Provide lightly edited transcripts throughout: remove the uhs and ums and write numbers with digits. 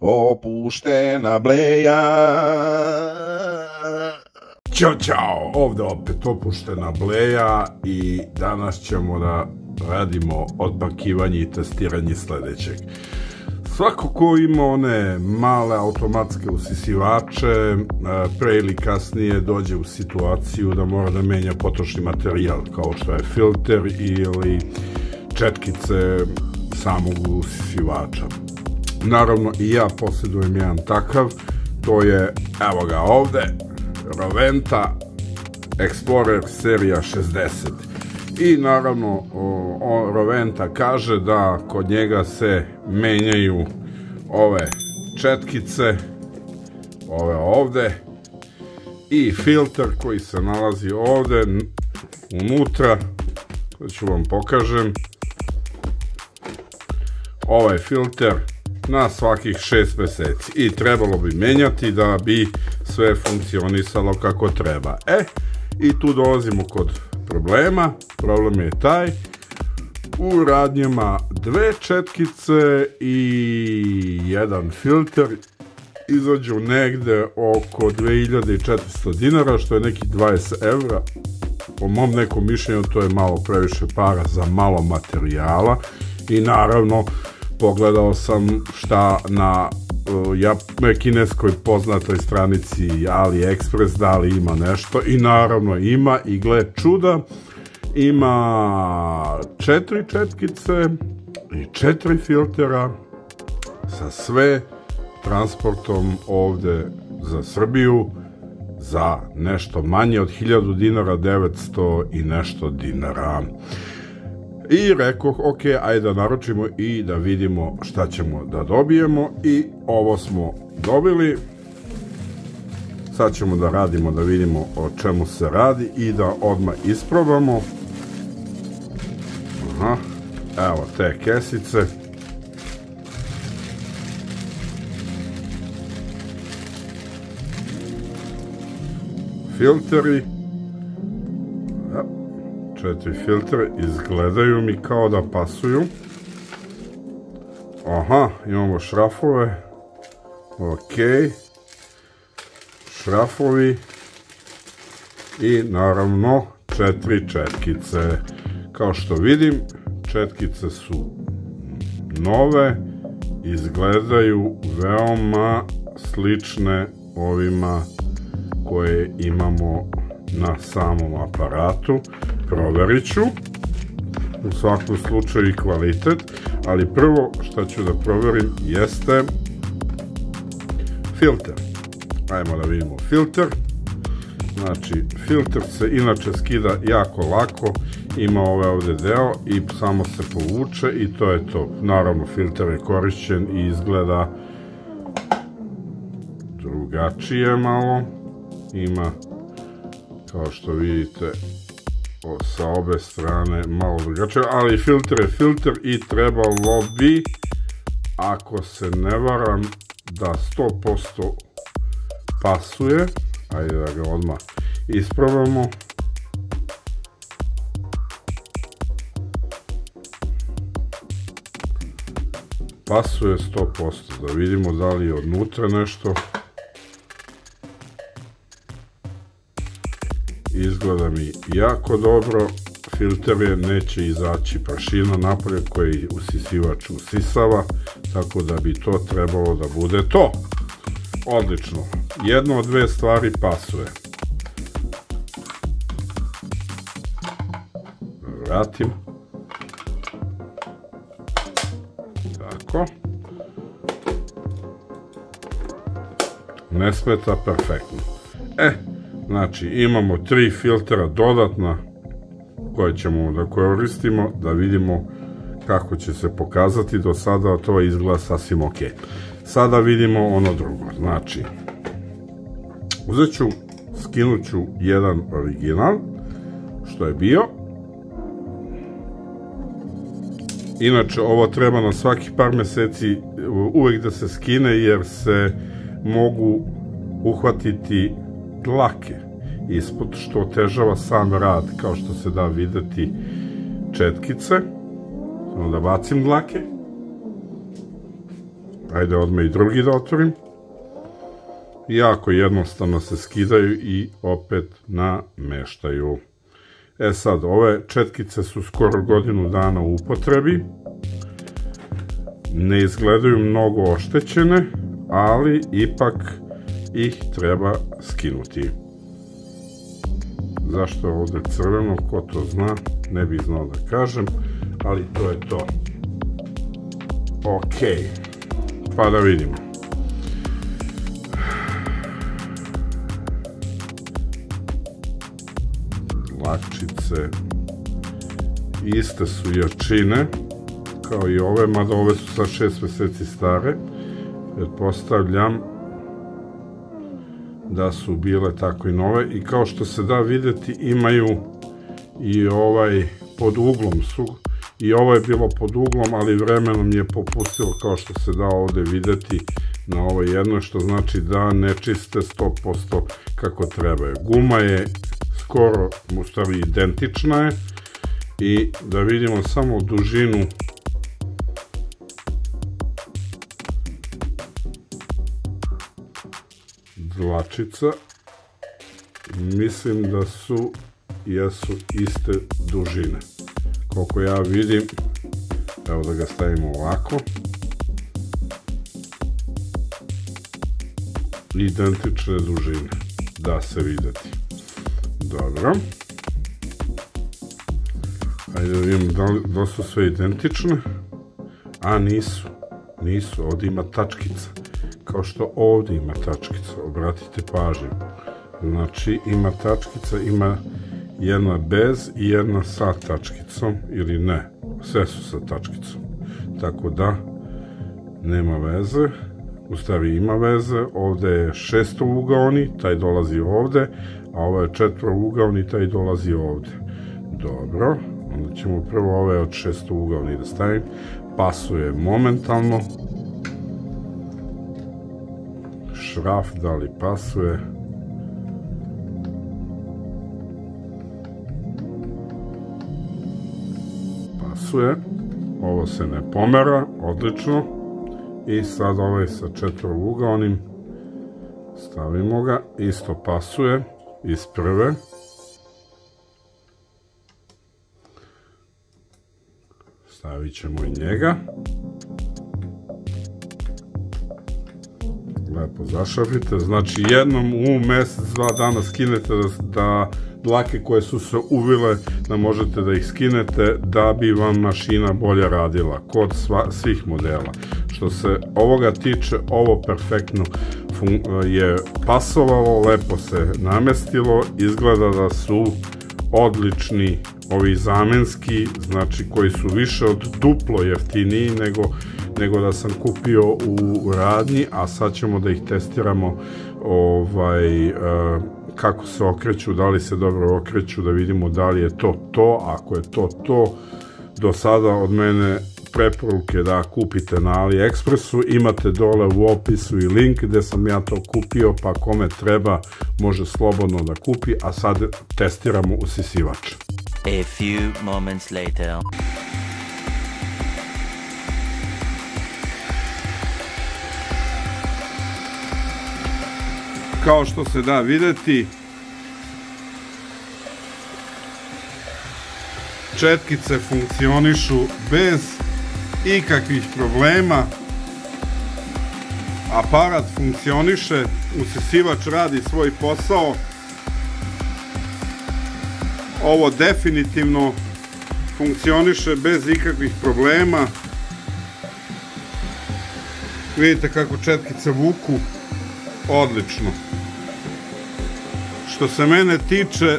Opuštena bleja. Ćao, ovde opet opuštena bleja i danas ćemo da radimo odpakivanje i testiranje sledećeg. Svako ko ima one male automatske usisivače, pre ili kasnije dođe u situaciju da mora da menja potrošni materijal, kao što je filter ili četkice samog usisivača. Naravno i ja posjedujem jedan takav, to je, evo ga ovde, Roventa Explorer serija 60. I naravno Roventa kaže da kod njega se menjaju ove četkice, ove ovde, i filter koji se nalazi ovde unutra, da ću vam pokažem. Ovaj filter na svakih 6 meseci i trebalo bi menjati da bi sve funkcionisalo kako treba. I tu dolazimo kod problema. Problem je taj, u radnjama dve četkice i jedan filter izađu negde oko 2400 dinara, što je neki 20 evra. Po mom nekom mišljenju to je malo previše para za malo materijala i naravno pogledao sam šta na kineskoj poznatoj stranici AliExpress, da li ima nešto, i naravno ima, i gle čuda, ima 4 četkice i 4 filtera sa sve transportom ovde za Srbiju za nešto manje od 1000 dinara, 900 i nešto dinara. I rekoh, ok, ajde da naručimo i da vidimo šta ćemo da dobijemo, i ovo smo dobili. Sad ćemo da radimo, da vidimo o čemu se radi i da odmah isprobamo. Aha, evo te kesice. Filteri. 4 filtre, izgledaju mi kao da pasuju. Aha, imamo šrafove. Ok, šrafovi i naravno 4 četkice. Kao što vidim, četkice su nove, izgledaju veoma slične ovima koje imamo na samom aparatu. Proverit ću u svakom slučaju i kvalitet, ali prvo što ću da proverim jeste filter. Ajmo da vidimo filter. Znači, filter se inače skida jako lako, ima ovaj ovde deo i samo se povuče i to je to. Naravno, filter je korišćen i izgleda drugačije malo. Ima, kao što vidite, sa obe strane malo drugačije, ali filter je filter i trebalo bi, ako se ne varam, da 100% pasuje. Ajde da ga odmah isprobamo. Pasuje 100%, da vidimo da li je odnutra nešto. Izgleda mi jako dobro, filter je, neće izaći prašina napolje koji usisivač usisava, tako da bi to trebalo da bude to. Odlično, jedno od dve stvari pasuje. Vratim. Tako. Ne smeta, perfektno. Znači, imamo 3 filtera dodatna koje ćemo da koristimo, da vidimo kako će se pokazati. Do sada to izgleda sasvim ok. Sada vidimo ono drugo. Znači, uzet ću, skinut ću jedan original, što je bio. Inače, ovo treba na svaki par meseci uvek da se skine, jer se mogu uhvatiti dlake ispod, što otežava sam rad, kao što se da videti četkice. Samo da bacim dlake. Ajde odmah i drugi da otvorim. Jako jednostavno se skidaju i opet nameštaju. Sad, ove četkice su skoro godinu dana u upotrebi. Ne izgledaju mnogo oštećene, ali ipak ih treba skinuti. Zašto je ovdje crveno, ko to zna, ne bih znao da kažem, ali to je to. Ok, pa da vidimo. Lakčice iste su jačine kao i ove, mada ove su sad 6 meseci stare. Pretpostavljam da su bile tako i nove, i kao što se da vidjeti imaju i ovaj pod uglom su, i ovo je bilo pod uglom, ali vremenom je popustilo, kao što se da ovdje vidjeti na ovoj jednoj, što znači da ne čiste 100% kako treba. Guma je skoro, u stvari identična je, i da vidimo samo dužinu dlačica, mislim da jesu iste dužine. Koliko ja vidim, evo da ga stavimo ovako, identične dužine, da se vidjeti. Dobro. Ajde da vidimo da su sve identične. A nisu. Nisu, ovdje ima tačkica. Kao što ovdje ima tačkica, obratite pažnju. Znači ima tačkica, ima jedna bez i jedna sa tačkicom, ili ne, sve su sa tačkicom. Tako da, nema veze, u stvari ima veze, ovdje je šestougaoni, taj dolazi ovdje, a ovo je četvorougaoni, taj dolazi ovdje. Dobro, onda ćemo prvo ove od šestougaoni da stavim, pasuje momentalno. Šraf, da li pasuje? Pasuje. Ovo se ne pomera, odlično. I sad ovaj sa četvorougaonim, stavimo ga, isto pasuje iz prve. Stavit ćemo i njega. Lepo zašrafite, znači jednom u mjesec, 2 dana skinete da dlake koje su se uvile, da možete da ih skinete da bi vam mašina bolje radila kod svih modela. Što se ovoga tiče, ovo perfektno je pasovalo, lepo se namestilo, izgleda da su odlični ovi zamenski, znači koji su više od duplo jeftiniji nego da sam kupio u radnji, a sad ćemo da ih testiramo kako se okreću, da li se dobro okreću, da vidimo da li je to, ako je to, do sada od mene preporuke da kupite na AliExpressu, imate dole u opisu i link gde sam ja to kupio, pa kome treba može slobodno da kupi, a sad testiramo usisivač. A few moments later. Kao što se da vidjeti, četkice funkcionišu bez ikakvih problema, aparat funkcioniše, usisivač radi svoj posao. Ovo definitivno funkcioniše bez ikakvih problema. Vidite kako četkice vuku, odlično. Što se mene tiče,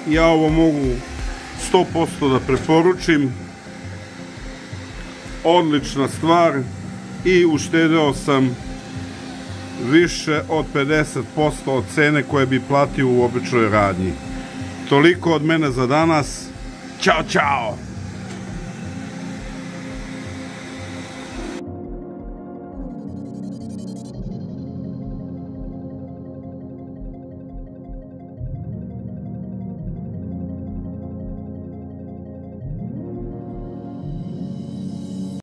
ja ovo mogu 100% da preporučim. Odlična stvar i uštedeo sam više od 50% od cene koje bi platio u običnoj radnji. Toliko od mene za danas. Ćao, čao!